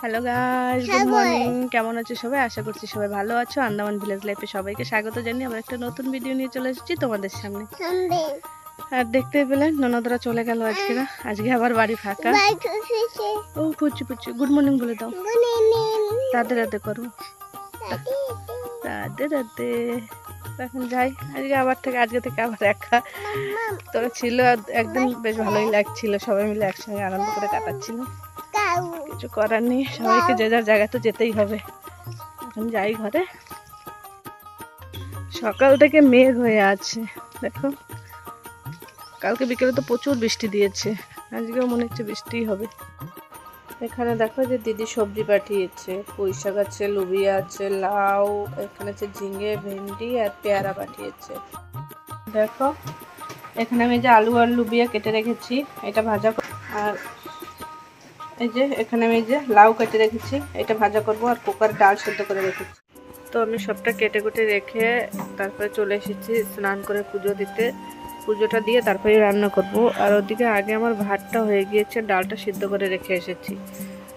Hello guys, good morning. কেমন আছো সবাই? আশা করছি সবাই ভালো আছো। আন্দামান ভিলেজ লাইফে সবাইকে স্বাগত জানিয়ে আবার একটা নতুন ভিডিও নিয়ে চলে এসেছি তোমাদের সামনে। আর দেখতে পেলেন ননদরা চলে গেল আজকে আবার বাড়ি ফাঁকা। ও পুচু পুচু গুড মর্নিং বলে দাও। রাতে রাতে করো, রাতে রাতে। এখন যাই, আজকে থেকে আবার একা। তোরা ছিল একদিন, বেশ ভালোই লাগছিল, সবাই মিলে একসঙ্গে আনন্দ করে কাটাচ্ছিল। কিছু করার নেই, সবাইকে যে যার জায়গা তো যেতেই হবে। এখন যাই ঘরে। সকাল থেকে মেঘ হয়ে আছে, দেখো। কালকে বিকেলে তো প্রচুর বৃষ্টি দিয়েছে, আজকেও মনে হচ্ছে বৃষ্টি হবে। এখানে দেখো যে দিদি সবজি পাঠিয়েছে, পুঁই শাক আছে, লুবিয়া আছে, লাউ, এখানে আছে ঝিঙে, ভেন্ডি আর পেয়ারা পাঠিয়েছে। দেখো এখানে আমি যে আলু আর লুবিয়া কেটে রেখেছি, এটা ভাজা। আর এই যে এখানে আমি যে লাউ কেটে রেখেছি, এটা ভাজা করব। আর কুকার ডাল সেদ্ধ করে রেখেছি। তো আমি সবটা কেটে কুটে রেখে তারপরে চলে এসেছি স্নান করে পুজো দিতে। পুজোটা দিয়ে তারপরে রান্না করব। আর ওদিকে আগে আমার ভাতটা হয়ে গিয়েছে, ডালটা সিদ্ধ করে রেখে এসেছি।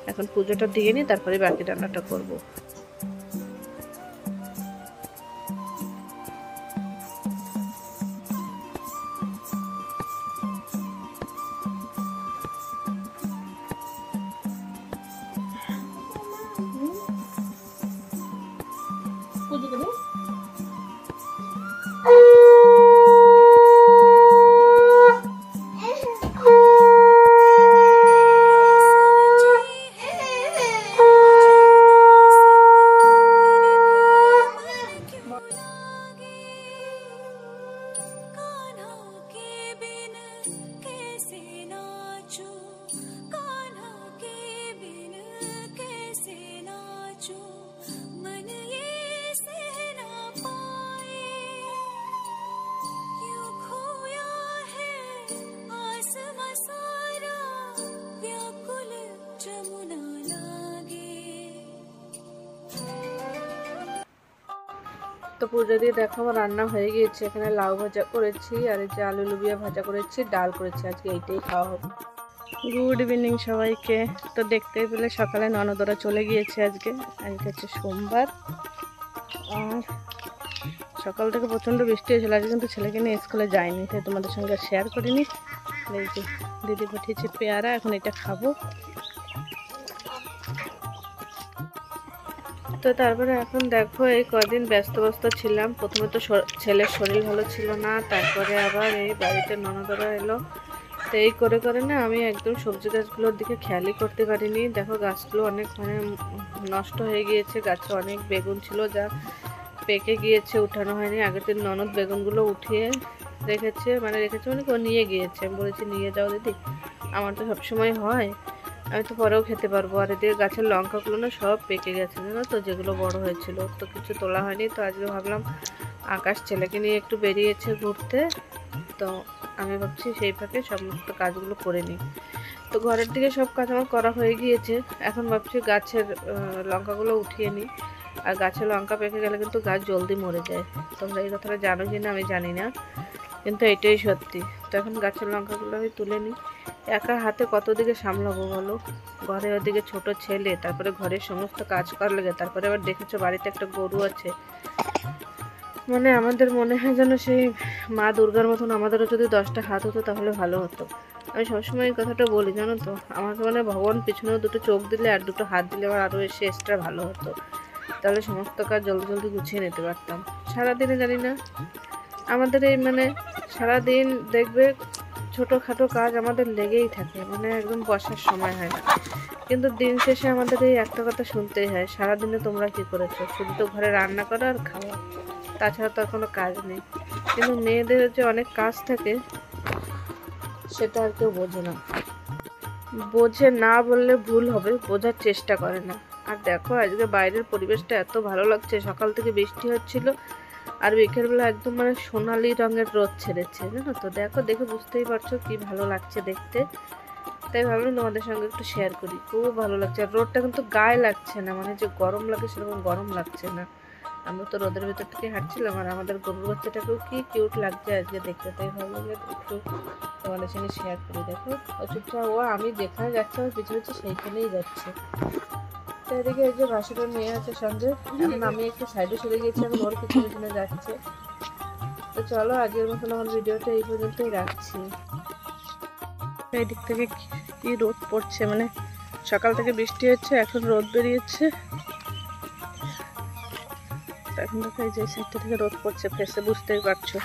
এখন পুজোটা দিয়ে নিই, তারপরে বাকি রান্নাটা করব। তো পুজো দিয়ে দেখো আমার রান্না হয়ে গিয়েছে। এখানে লাউ ভাজা করেছি, আর এই যে আলু লুবিয়া ভাজা করেছি, ডাল করেছি। আজকে এইটাই খাওয়া হবে। গুড ইভিনিং সবাইকে। তো দেখতে পেলে সকালে ননদরা চলে গিয়েছে। আজকে হচ্ছে সোমবার। আর সকাল থেকে প্রচণ্ড বৃষ্টি হয়েছিল। আজকে কিন্তু ছেলেকে নিয়ে স্কুলে যায়নি, তাই তোমাদের সঙ্গে শেয়ার করিনি। এই যে দিদি পাঠিয়েছে পেয়ারা, এখন এটা খাবো। তো তারপরে এখন দেখো এই কদিন ব্যস্ত ছিলাম। প্রথমে তো ছেলের শরীর ভালো ছিল না, তারপরে আবার এই বাড়িতে ননদরা এলো। তো এই করে না আমি একদম সবজি গাছগুলোর দিকে খেয়ালই করতে পারিনি। দেখো গাছগুলো অনেক নষ্ট হয়ে গিয়েছে। গাছে অনেক বেগুন ছিল, যা পেকে গিয়েছে, উঠানো হয়নি। আগের দিন ননদ বেগুনগুলো উঠিয়ে রেখেছে মানে ও নিয়ে গিয়েছে। আমি বলেছি নিয়ে যাও দিদি, আমার তো সবসময় হয়, আমি তো পরেও খেতে পারবো। আর এদিকে গাছের লঙ্কাগুলো না সব পেকে গেছে, জানো তো, যেগুলো বড় হয়েছিল। তো কিছু তোলা হয়নি। তো আজকে ভাবলাম আকাশ ছেলেকে নিয়ে একটু বেরিয়েছে ঘুরতে, তো আমি ভাবছি সেই ফাঁকে সমস্ত কাজগুলো করে নিই। তো ঘরের দিকে সব কাজ আমার করা হয়ে গিয়েছে। এখন ভাবছি গাছের লঙ্কাগুলো উঠিয়ে নিই। আর গাছের লঙ্কা পেকে গেলে কিন্তু গাছ জলদি মরে যায়। তোমরা এই কথাটা জানো কি না আমি জানি না, কিন্তু এটাই সত্যি। তো এখন গাছের লঙ্কাগুলো আমি তুলে নিই। একা হাতে কত দিকে সামলাবো বলো? ঘরে ওদিকে ছোট ছেলে, তারপরে ঘরের সমস্ত কাজ করার লাগে, তারপরে আবার দেখেছো বাড়িতে একটা গরু আছে। মানে আমাদের মনে হয় যেন সেই মা দুর্গার মতন আমাদেরও যদি 10টা হাত হতো তাহলে ভালো হতো। আমি সবসময় এই কথাটা বলি, জানো তো, আমাকে মানে ভগবান পিছনেও 2টো চোখ দিলে আর 2টো হাত দিলে আমার আরও এসে এক্সট্রা ভালো হতো। তাহলে সমস্ত কাজ জলদি গুছিয়ে নিতে পারতাম। সারাদিনে জানি না আমাদের এই সারাদিন দেখবে ছোটোখাটো কাজ আমাদের লেগেই থাকে, একদম বসার সময় হয় না। কিন্তু দিন শেষে আমাদের এই একটা কথা শুনতেই হয়, সারাদিনে তোমরা কি করেছো? শুধু তো ঘরে রান্না করা আর খাওয়া, তাছাড়া তো আর কোনো কাজ নেই। কিন্তু মেয়েদের যে অনেক কাজ থাকে সেটা আর কেউ বোঝে না। বোঝে না বললে ভুল হবে, বোঝার চেষ্টা করে না। আর দেখো আজকে বাইরের পরিবেশটা এত ভালো লাগছে। সকাল থেকে বৃষ্টি হচ্ছিল, আর বিকেলবেলা একদম সোনালি রঙের রোদ ছেড়েছে, জানো তো। দেখে বুঝতেই পারছো কি ভালো লাগছে দেখতে। তাই ভাবলাম তোমাদের সঙ্গে একটু শেয়ার করি। খুব ভালো লাগছে। আর রোদটা কিন্তু গায়ে লাগছে না, যে গরম লাগে সেরকম গরম লাগছে না। আমরা তো রোদের ভিতর থেকে হাঁটছিলাম, আর আমাদের গরুর বাচ্চাটাকেও কি কিউট লাগছে আজকে দেখতে। তাই ভাবলাম একটু তোমাদের সঙ্গে শেয়ার করি। দেখো ও চুপচাপ, আমি যেখানে যাচ্ছি আমার পিছু সেইখানেই যাচ্ছে। তো এদিকে এই যে ভাসুরও নিয়ে আছে সঙ্গে। এখন আমি একটু সাইডে সরে গেছি, এখন ওর পিছনে পিছনে যাচ্ছে। তো চলো আজকের মতন আমার ভিডিওটা এই পর্যন্তই রাখছি। এই দিক থেকে কি রোদ পড়ছে, মানে সকাল থেকে বৃষ্টি হচ্ছে, এখন রোদ বেরিয়েছে। এখন দেখো এই যে সাইডটা থেকে রোদ পড়ছে ফেসে, বুঝতেই পারছো।